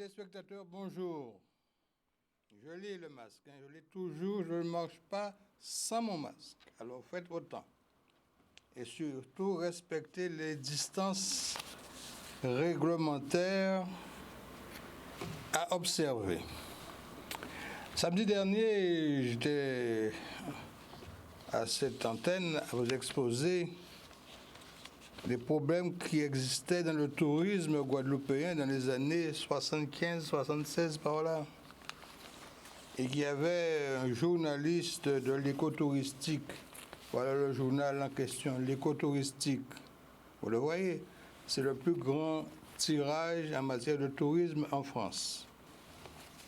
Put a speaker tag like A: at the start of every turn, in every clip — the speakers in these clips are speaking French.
A: téléspectateurs, bonjour. Je lis le masque, je lis toujours, je ne marche pas sans mon masque. Alors faites autant. Et surtout, respectez les distances réglementaires à observer. Samedi dernier, j'étais à cette antenne à vous exposer les problèmes qui existaient dans le tourisme guadeloupéen dans les années 75-76 par là. Et qu'il y avait un journaliste de l'écotouristique. Voilà le journal en question, l'écotouristique. Vous le voyez, c'est le plus grand tirage en matière de tourisme en France.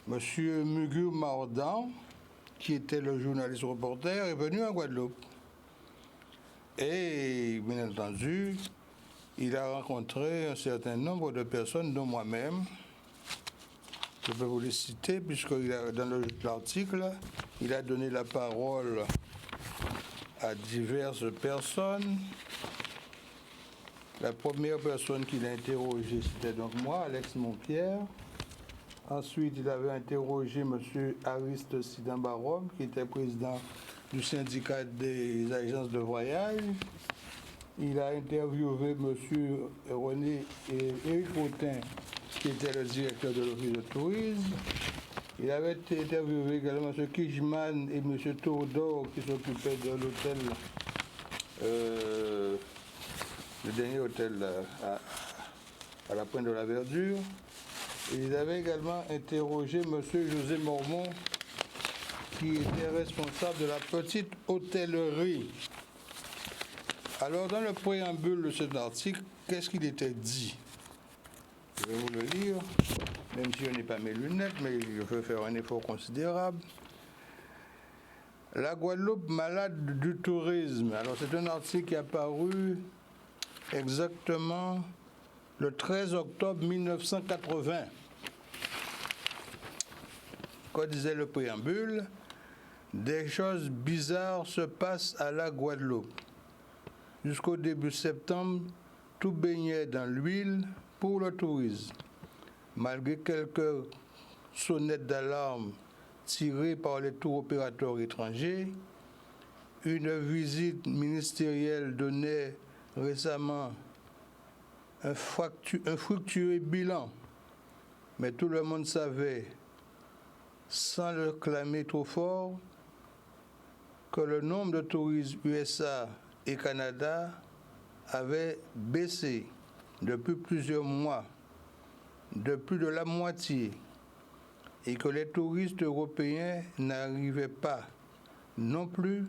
A: Monsieur Mugur Mardan, qui était le journaliste reporter, est venu en Guadeloupe. Et bien entendu, il a rencontré un certain nombre de personnes, dont moi-même. Je peux vous les citer, puisque dans l'article, il a donné la parole à diverses personnes. La première personne qu'il a interrogée, c'était donc moi, Alex Montpierre. Ensuite, il avait interrogé M. Ariste Sidambarom, qui était président du syndicat des agences de voyage. Il a interviewé M. René et Éric Potin, qui était le directeur de l'Office de tourisme. Il avait interviewé également M. Kijman et M. Tourdor, qui s'occupaient de l'hôtel, le dernier hôtel à la Pointe de la Verdure. Et ils avaient également interrogé M. José Mormon, qui était responsable de la petite hôtellerie. Alors, dans le préambule de cet article, qu'est-ce qu'il était dit? Je vais vous le lire, même si je n'ai pas mes lunettes, mais je veux faire un effort considérable. La Guadeloupe malade du tourisme. Alors, c'est un article qui est apparu exactement le 13 octobre 1980. Quoi disait le préambule? Des choses bizarres se passent à la Guadeloupe. Jusqu'au début septembre, tout baignait dans l'huile pour le tourisme. Malgré quelques sonnettes d'alarme tirées par les tours opérateurs étrangers, une visite ministérielle donnait récemment un fructueux bilan. Mais tout le monde savait, sans le clamer trop fort, que le nombre de touristes USA et Canada avait baissé depuis plusieurs mois, de plus de la moitié, et que les touristes européens n'arrivaient pas non plus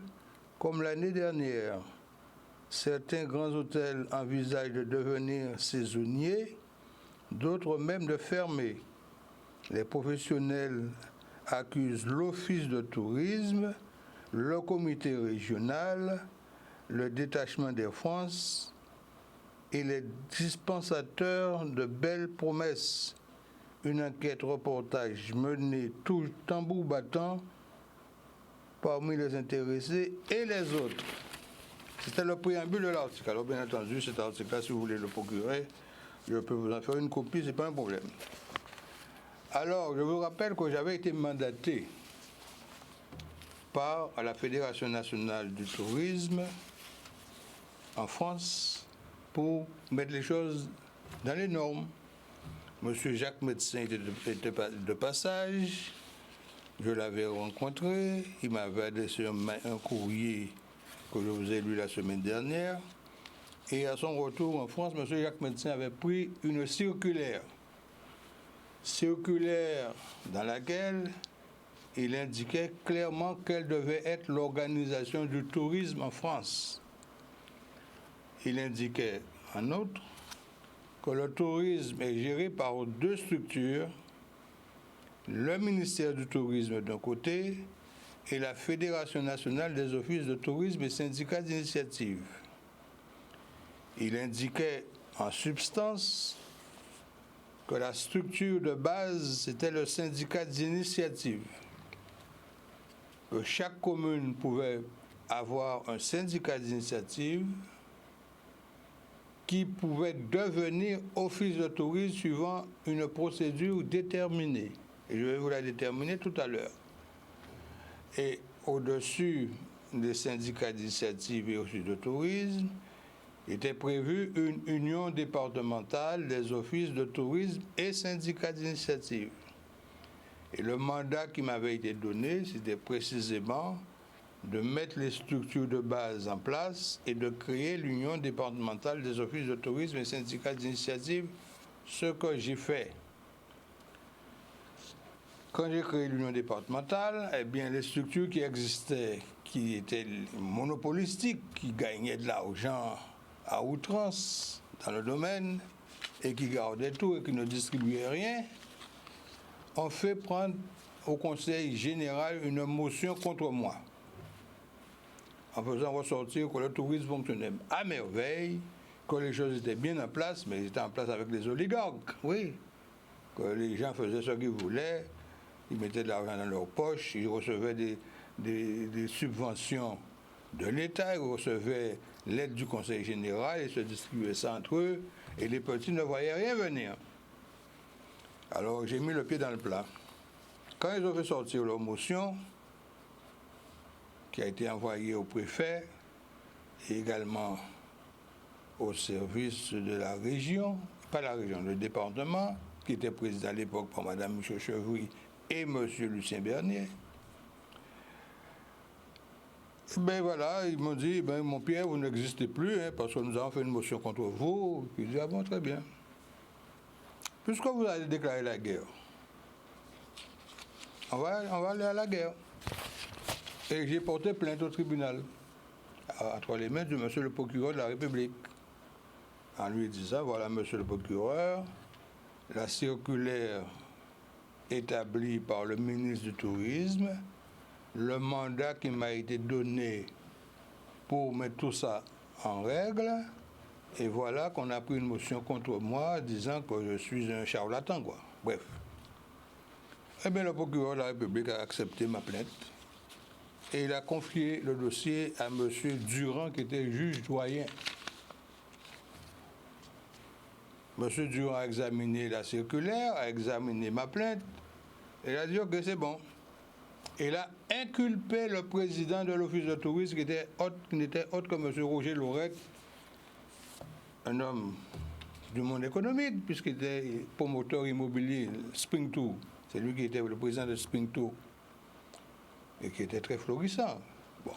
A: comme l'année dernière. Certains grands hôtels envisagent de devenir saisonniers, d'autres même de fermer. Les professionnels accusent l'Office de tourisme, le comité régional, le détachement d'Air France et les dispensateurs de belles promesses. Une enquête reportage menée tout tambour battant parmi les intéressés et les autres. C'était le préambule de l'article. Alors bien entendu, cet article-là, si vous voulez le procurer, je peux vous en faire une copie, ce n'est pas un problème. Alors, je vous rappelle que j'avais été mandaté par la Fédération nationale du tourisme en France pour mettre les choses dans les normes. Monsieur Jacques Médecin était de passage, je l'avais rencontré, il m'avait adressé un courrier que je vous ai lu la semaine dernière, et à son retour en France, monsieur Jacques Médecin avait pris une circulaire dans laquelle il indiquait clairement quelle devait être l'organisation du tourisme en France. Il indiquait en outre que le tourisme est géré par deux structures, le ministère du Tourisme d'un côté et la Fédération nationale des offices de tourisme et syndicats d'initiative. Il indiquait en substance que la structure de base, c'était le syndicat d'initiative, que chaque commune pouvait avoir un syndicat d'initiative qui pouvait devenir office de tourisme suivant une procédure déterminée. Et je vais vous la déterminer tout à l'heure. Et au-dessus des syndicats d'initiative et offices de tourisme, était prévue une union départementale des offices de tourisme et syndicats d'initiative. Et le mandat qui m'avait été donné, c'était précisément de mettre les structures de base en place et de créer l'union départementale des offices de tourisme et syndicats d'initiative, ce que j'ai fait. Quand j'ai créé l'union départementale, eh bien, les structures qui existaient, qui étaient monopolistiques, qui gagnaient de l'argent à outrance dans le domaine et qui gardaient tout et qui ne distribuaient rien, ont fait prendre au Conseil général une motion contre moi, en faisant ressortir que le tourisme fonctionnait à merveille, que les choses étaient bien en place, mais ils étaient en place avec les oligarques, oui, que les gens faisaient ce qu'ils voulaient, ils mettaient de l'argent dans leur poche, ils recevaient des subventions de l'État, ils recevaient l'aide du Conseil général, ils se distribuaient ça entre eux, et les petits ne voyaient rien venir. Alors j'ai mis le pied dans le plat. Quand ils ont fait sortir leur motion, qui a été envoyée au préfet, et également au service de la région, pas la région, le département, qui était présidé à l'époque par Mme Michel Chevry et M. Lucien Bernier. Ben voilà, ils m'ont dit, ben, mon Pierre, vous n'existez plus, hein, parce que nous avons fait une motion contre vous. Puis ils disent, ah bon, très bien. Puisque vous allez déclarer la guerre, on va aller à la guerre. Et j'ai porté plainte au tribunal, entre les mains de monsieur le procureur de la République, en lui disant, voilà, monsieur le procureur, la circulaire établie par le ministre du Tourisme, le mandat qui m'a été donné pour mettre tout ça en règle, et voilà qu'on a pris une motion contre moi disant que je suis un charlatan, quoi. Bref. Eh bien, le procureur de la République a accepté ma plainte et il a confié le dossier à M. Durand, qui était juge doyen. M. Durand a examiné la circulaire, a examiné ma plainte, et il a dit que c'est bon. Il a inculpé le président de l'office de tourisme, qui n'était autre que M. Roger Laurette, un homme du monde économique, puisqu'il était promoteur immobilier, Spring Tour. C'est lui qui était le président de Spring Tour, et qui était très florissant. Bon.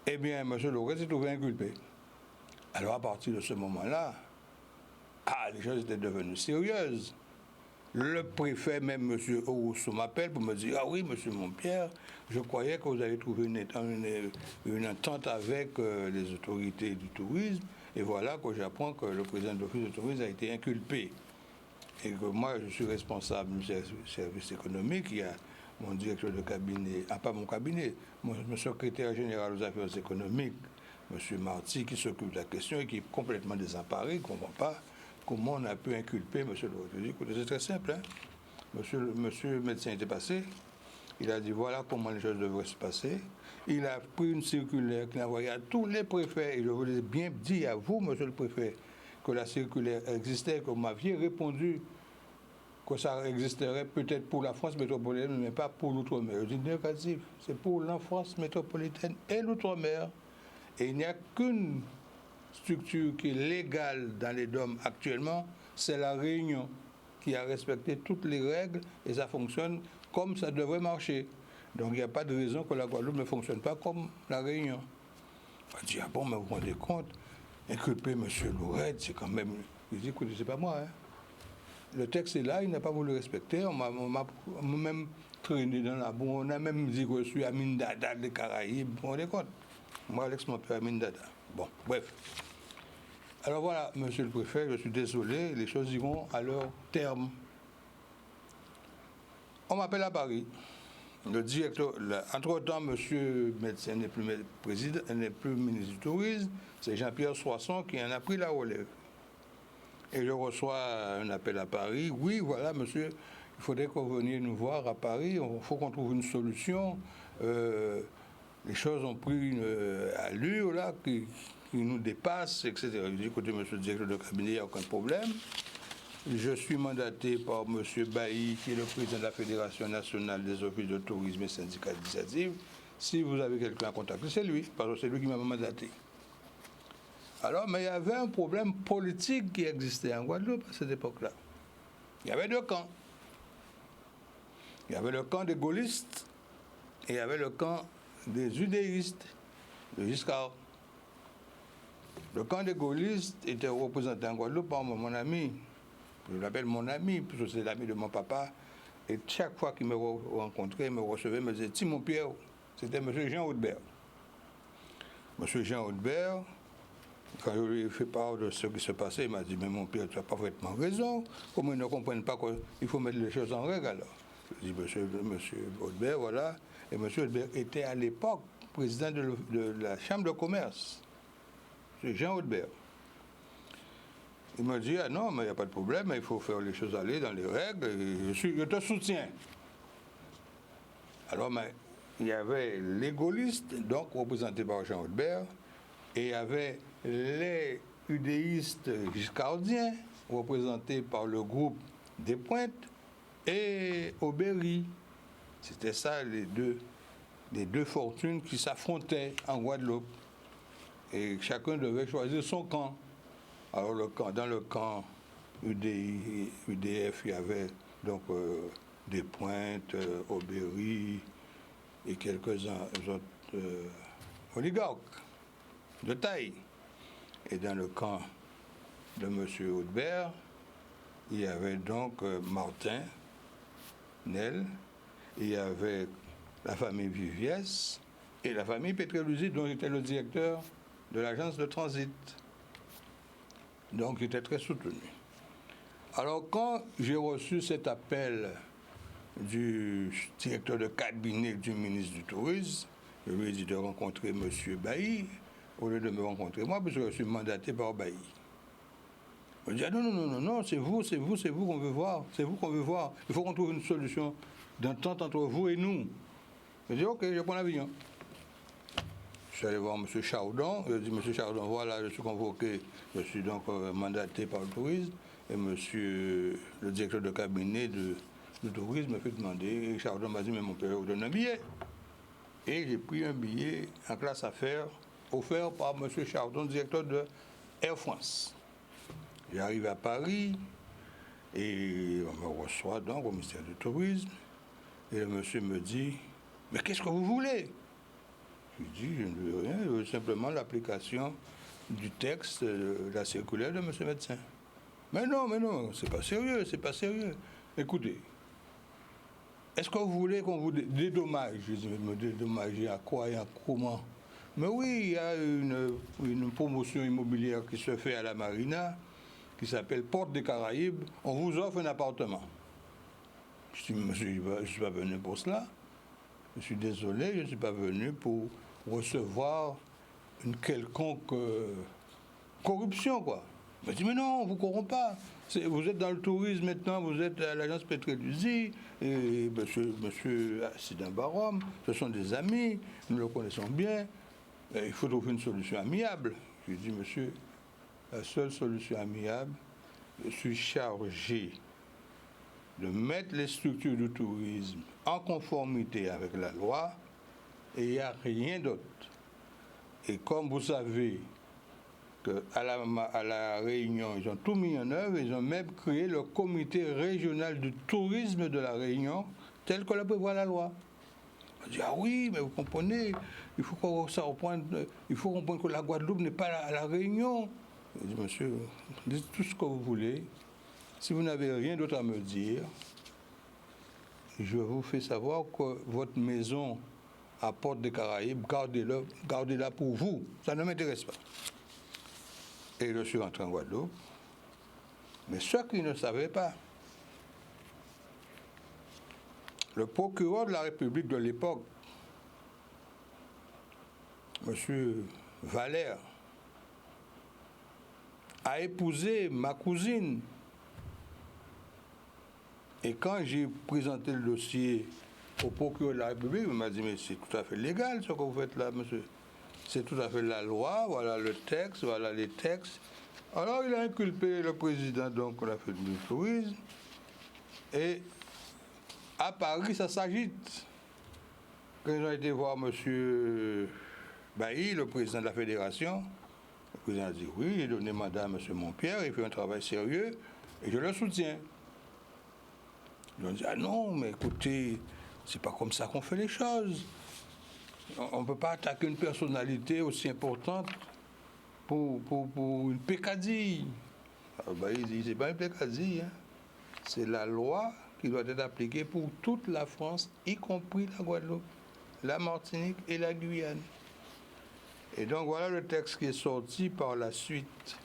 A: Eh bien, M. Laurette s'est trouvé inculpé. Alors, à partir de ce moment-là, les choses étaient devenues sérieuses. Le préfet, même M. Orosso, m'appelle pour me dire, ah oui, M. Montpierre, je croyais que vous avez trouvé une entente avec les autorités du tourisme, et voilà que j'apprends que le président de l'office de tourisme a été inculpé. Et que moi, je suis responsable du service économique, il y a mon directeur de cabinet, pas mon cabinet, mon secrétaire général aux affaires économiques, M. Marty, qui s'occupe de la question et qui est complètement désemparé, il ne comprend pas comment on a pu inculper M. Laurette. Je dis, écoutez, c'est très simple, hein. Monsieur le médecin était passé, il a dit voilà comment les choses devraient se passer. Il a pris une circulaire qu'il a envoyée à tous les préfets, et je vous l'ai bien dit à vous, monsieur le préfet, que la circulaire existait, que vous m'aviez répondu que ça existerait peut-être pour la France métropolitaine, mais pas pour l'outre-mer. Je dis négatif, c'est pour la France métropolitaine et l'outre-mer. Et il n'y a qu'une structure qui est légale dans les DOM actuellement, c'est la Réunion, qui a respecté toutes les règles et ça fonctionne comme ça devrait marcher. Donc il n'y a pas de raison que la Guadeloupe ne fonctionne pas comme la Réunion. On dit, ah bon, mais vous vous rendez compte, inculper M. Laurette, c'est quand même... Je dis, écoutez, c'est pas moi, hein. Le texte est là, il n'a pas voulu le respecter, on m'a même traîné dans la boue, on a même dit que je suis Amin Dada des Caraïbes, vous vous rendez compte? Moi, Alex, mon père Amin Dada. Bon, bref. Alors voilà, monsieur le préfet, je suis désolé, les choses iront à leur terme. On m'appelle à Paris. Le directeur, entre-temps, monsieur le médecin n'est plus président, n'est plus ministre du Tourisme, c'est Jean-Pierre Soisson qui en a pris la relève. Et je reçois un appel à Paris. Oui, voilà, monsieur, il faudrait que vous veniez nous voir à Paris, il faut qu'on trouve une solution. Les choses ont pris une allure là, il nous dépasse, etc. Je dis, écoutez, monsieur le directeur de cabinet, il n'y a aucun problème. Je suis mandaté par M. Bailly, qui est le président de la Fédération nationale des offices de tourisme et syndicats d'initiative. Si vous avez quelqu'un à contacter, c'est lui, parce que c'est lui qui m'a mandaté. Alors, mais il y avait un problème politique qui existait en Guadeloupe à cette époque-là. Il y avait deux camps. Il y avait le camp des gaullistes et il y avait le camp des udéistes de Giscard. Le camp des gaullistes était représenté en Guadeloupe par mon ami. Je l'appelle mon ami, puisque c'est l'ami de mon papa. Et chaque fois qu'il me rencontrait, il me recevait, il me disait, Timon Pierre, c'était M. Jean Audebert. M. Jean Audebert, quand je lui ai fait part de ce qui se passait, il m'a dit, mais mon père, tu as parfaitement raison. Comment ils ne comprennent pas qu'il faut mettre les choses en règle alors? Je dis, monsieur Audebert, voilà. Et M. Audebert était à l'époque président de la Chambre de commerce. C'est Jean Audebert. Il m'a dit, ah non, mais il n'y a pas de problème, il faut faire les choses aller dans les règles, et je te soutiens. Alors, mais, il y avait les gaullistes, donc représentés par Jean Audebert, et il y avait les udéistes giscardiens, représentés par le groupe des Pointes, et Aubéry. C'était ça les deux fortunes qui s'affrontaient en Guadeloupe. Et chacun devait choisir son camp. Alors dans le camp UDF, il y avait donc des Pointes, Aubéry et quelques-uns autres oligarques de taille. Et dans le camp de M. Audebert, il y avait donc Martin, Nel, il y avait la famille Viviès et la famille Pétreluzzi, dont j'étais le directeur de l'agence de transit. Donc j'étais très soutenu. Alors quand j'ai reçu cet appel du directeur de cabinet du ministre du Tourisme, je lui ai dit de rencontrer M. Bailly, au lieu de me rencontrer moi, parce que je suis mandaté par Bailly. Il m'a dit, ah non, c'est vous qu'on veut voir, c'est vous qu'on veut voir. Il faut qu'on trouve une solution d'entente entre vous et nous. J'ai dit, ok, je prends l'avion. Je suis allé voir M. Chardon. Je lui ai dit, M. Chardon, voilà, je suis convoqué. Je suis donc mandaté par le tourisme. Et le directeur de cabinet du tourisme m'a fait demander. Et Chardon m'a dit, mais mon père, vous donne un billet. Et j'ai pris un billet en classe affaires offert par M. Chardon, directeur de Air France. J'arrive à Paris et on me reçoit donc au ministère du Tourisme. Et le monsieur me dit, mais qu'est-ce que vous voulez? Je dis, je ne veux rien, je veux simplement l'application du texte de la circulaire de monsieur le médecin. Mais non, c'est pas sérieux. Écoutez, est-ce que vous voulez qu'on vous dédommage? Je dis, me dédommager à quoi et à comment? Mais oui, il y a une promotion immobilière qui se fait à la Marina, qui s'appelle Porte des Caraïbes. On vous offre un appartement. Je dis, monsieur, je ne suis pas venu pour cela. Je suis désolé, je ne suis pas venu pour recevoir une quelconque corruption, quoi. Il m'a dit, mais non, on ne vous corrompt pas. Vous êtes dans le tourisme maintenant, vous êtes à l'agence Pétreluzzi, et monsieur Sidin Barom, ce sont des amis, nous le connaissons bien, il faut trouver une solution amiable. Je lui ai dit, monsieur, la seule solution amiable, je suis chargé de mettre les structures du tourisme en conformité avec la loi, et il n'y a rien d'autre. Et comme vous savez qu'à la Réunion, ils ont tout mis en œuvre, ils ont même créé le comité régional du tourisme de la Réunion, tel que le prévoit la loi. On dit, ah oui, mais vous comprenez, il faut comprendre que la Guadeloupe n'est pas à la Réunion. Je dis, monsieur, dites tout ce que vous voulez. Si vous n'avez rien d'autre à me dire, je vous fais savoir que votre maison à Porte des Caraïbes, gardez-la pour vous. Ça ne m'intéresse pas. Et je suis rentré en Guadeloupe. Mais ce qu'ils ne savaient pas, le procureur de la République de l'époque, M. Valère, a épousé ma cousine. Et quand j'ai présenté le dossier au procureur de la République, il m'a dit, mais c'est tout à fait légal ce que vous faites là, monsieur. c'est tout à fait la loi, voilà le texte, voilà les textes. Alors il a inculpé le président donc de la fête du tourisme et à Paris ça s'agite. Quand ils ont été voir M. Bailly, le président de la fédération, le président a dit oui, j'ai donné mandat à M. Montpierre, il fait un travail sérieux et je le soutiens. Ils ont dit ah non, mais écoutez, c'est pas comme ça qu'on fait les choses. On ne peut pas attaquer une personnalité aussi importante pour une pécadille. Il dit c'est pas une pécadille, hein. C'est la loi qui doit être appliquée pour toute la France, y compris la Guadeloupe, la Martinique et la Guyane. Et donc voilà le texte qui est sorti par la suite.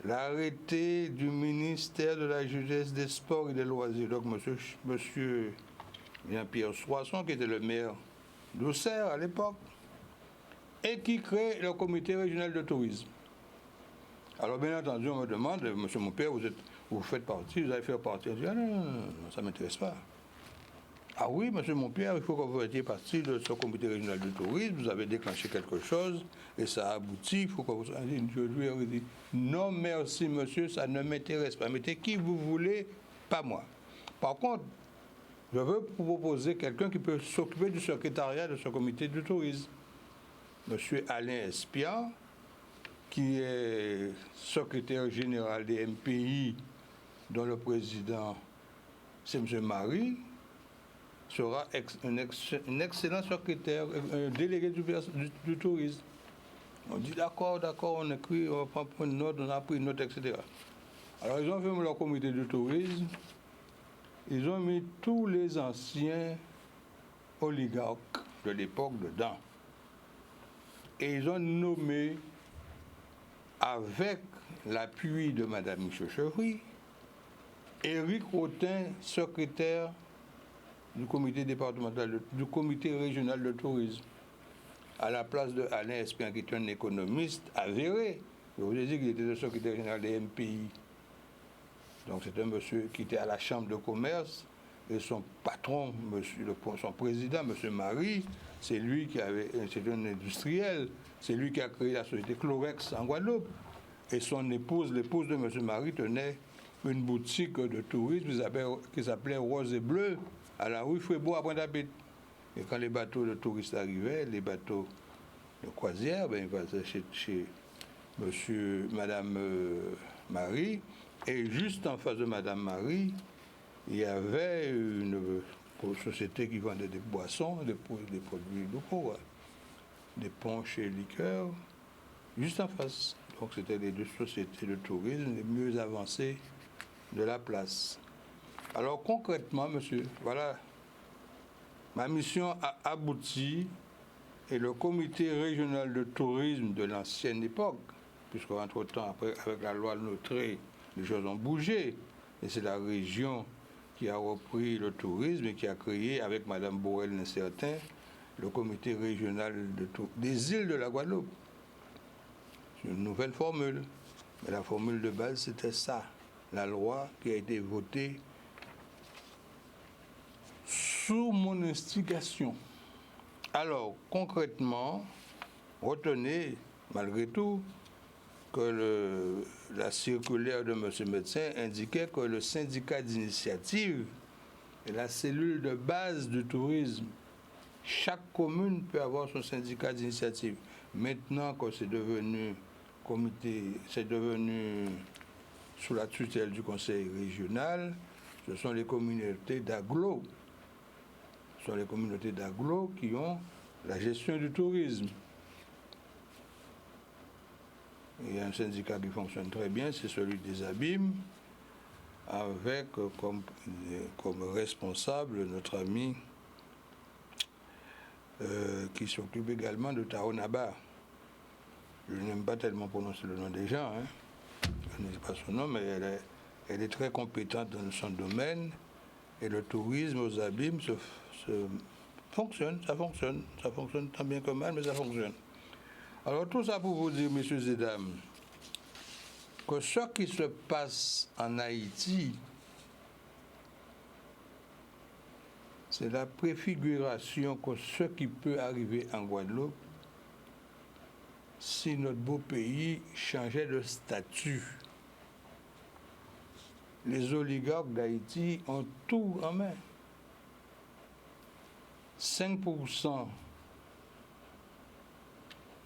A: L'arrêté du ministère de la Jeunesse, des Sports et des Loisirs, donc monsieur Jean-Pierre Soisson, qui était le maire d'Auxerre à l'époque, et qui crée le comité régional de tourisme. Alors bien entendu, on me demande, monsieur Montpierre, vous faites partie, vous allez faire partie. Je dis, ah non, ça ne m'intéresse pas. Ah oui, monsieur Montpierre, il faut que vous fassiez partie de ce comité régional de tourisme, vous avez déclenché quelque chose et ça a abouti, il faut que vous... Je lui ai dit, non merci monsieur, ça ne m'intéresse pas, mettez qui vous voulez, pas moi. Par contre, je veux vous proposer quelqu'un qui peut s'occuper du secrétariat de ce comité de tourisme. Monsieur Alain Espiat, qui est secrétaire général des MPI, dont le président, c'est M. Marie, sera un excellent secrétaire, un délégué du tourisme. On dit d'accord, on écrit, on prend une note, on a pris une note, etc. Alors ils ont fait leur comité de tourisme, ils ont mis tous les anciens oligarques de l'époque dedans. Et ils ont nommé, avec l'appui de Mme Michel Chevry, Éric Autin, secrétaire du comité départemental, du comité régional de tourisme, à la place de Alain Espian, qui est un économiste avéré. Je vous ai dit qu'il était le secrétaire général des MPI. Donc c'est un monsieur qui était à la chambre de commerce, et son patron, son président, M. Marie, c'est lui qui c'est un industriel, c'est lui qui a créé la société Clorex en Guadeloupe. Et son épouse, l'épouse de M. Marie, tenait une boutique de tourisme qui s'appelait Rose et Bleu, à la rue Frébourg à Pointe-à-Pitre. Et quand les bateaux de touristes arrivaient, les bateaux de croisière, ils passaient chez Madame Marie. Et juste en face de Madame Marie, il y avait une société qui vendait des boissons, des produits locaux, des punchs et liqueurs, juste en face. Donc c'était les deux sociétés de tourisme les mieux avancées de la place. Alors concrètement, monsieur, voilà, ma mission a abouti et le comité régional de tourisme de l'ancienne époque, puisque entre-temps, après, avec la loi Notré, les choses ont bougé, et c'est la région qui a repris le tourisme et qui a créé, avec Mme Borel-Incertain, le comité régional des îles de la Guadeloupe. C'est une nouvelle formule, mais la formule de base, c'était ça, la loi qui a été votée sous mon instigation. Alors, concrètement, retenez, malgré tout, que la circulaire de M. Médecin indiquait que le syndicat d'initiative est la cellule de base du tourisme. Chaque commune peut avoir son syndicat d'initiative. Maintenant que c'est devenu sous la tutelle du conseil régional, ce sont les communautés d'agglo. Ce sont les communautés d'agglo qui ont la gestion du tourisme. Il y a un syndicat qui fonctionne très bien, c'est celui des Abîmes, avec comme responsable notre ami qui s'occupe également de Taonaba. Je n'aime pas tellement prononcer le nom des gens, je ne connais pas son nom, mais elle est très compétente dans son domaine. Et le tourisme aux Abîmes ça fonctionne tant bien que mal, mais ça fonctionne. Alors tout ça pour vous dire, messieurs et dames, que ce qui se passe en Haïti, c'est la préfiguration que ce qui peut arriver en Guadeloupe si notre beau pays changeait de statut. Les oligarques d'Haïti ont tout en main. 5%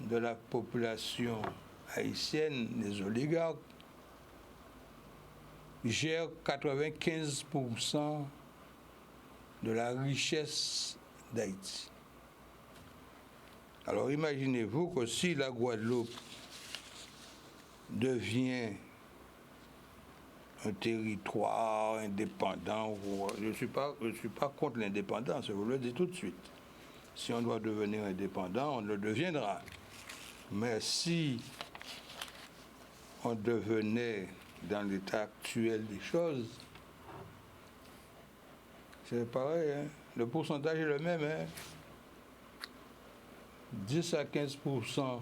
A: de la population haïtienne, les oligarques, gèrent 95% de la richesse d'Haïti. Alors imaginez-vous que si la Guadeloupe devient un territoire indépendant, je ne suis pas contre l'indépendance, je vous le dis tout de suite. Si on doit devenir indépendant, on le deviendra. Mais si on devenait dans l'état actuel des choses, c'est pareil, hein? Le pourcentage est le même. Hein? 10 à 15%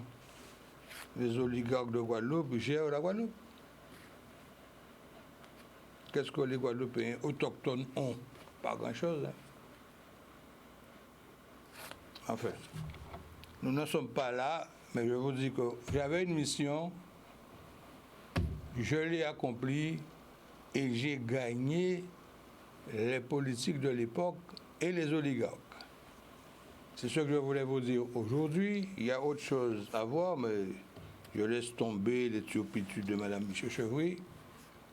A: des oligarques de Guadeloupe gèrent la Guadeloupe. Qu'est-ce que les Guadeloupéens autochtones ont? Pas grand-chose. Hein? Enfin, nous n'en sommes pas là, mais je vous dis que j'avais une mission, je l'ai accomplie et j'ai gagné les politiques de l'époque et les oligarques. C'est ce que je voulais vous dire aujourd'hui. Il y a autre chose à voir, mais je laisse tomber les turpitudes de Mme Michel-Chevry.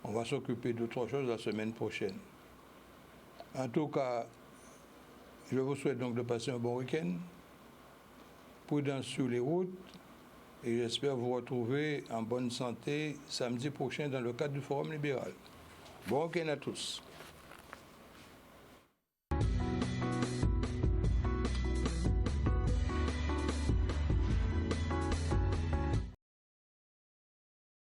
A: On va s'occuper d'autre chose la semaine prochaine. En tout cas, je vous souhaite donc de passer un bon week-end. Prudence sur les routes. Et j'espère vous retrouver en bonne santé samedi prochain dans le cadre du Forum libéral. Bon week-end à tous.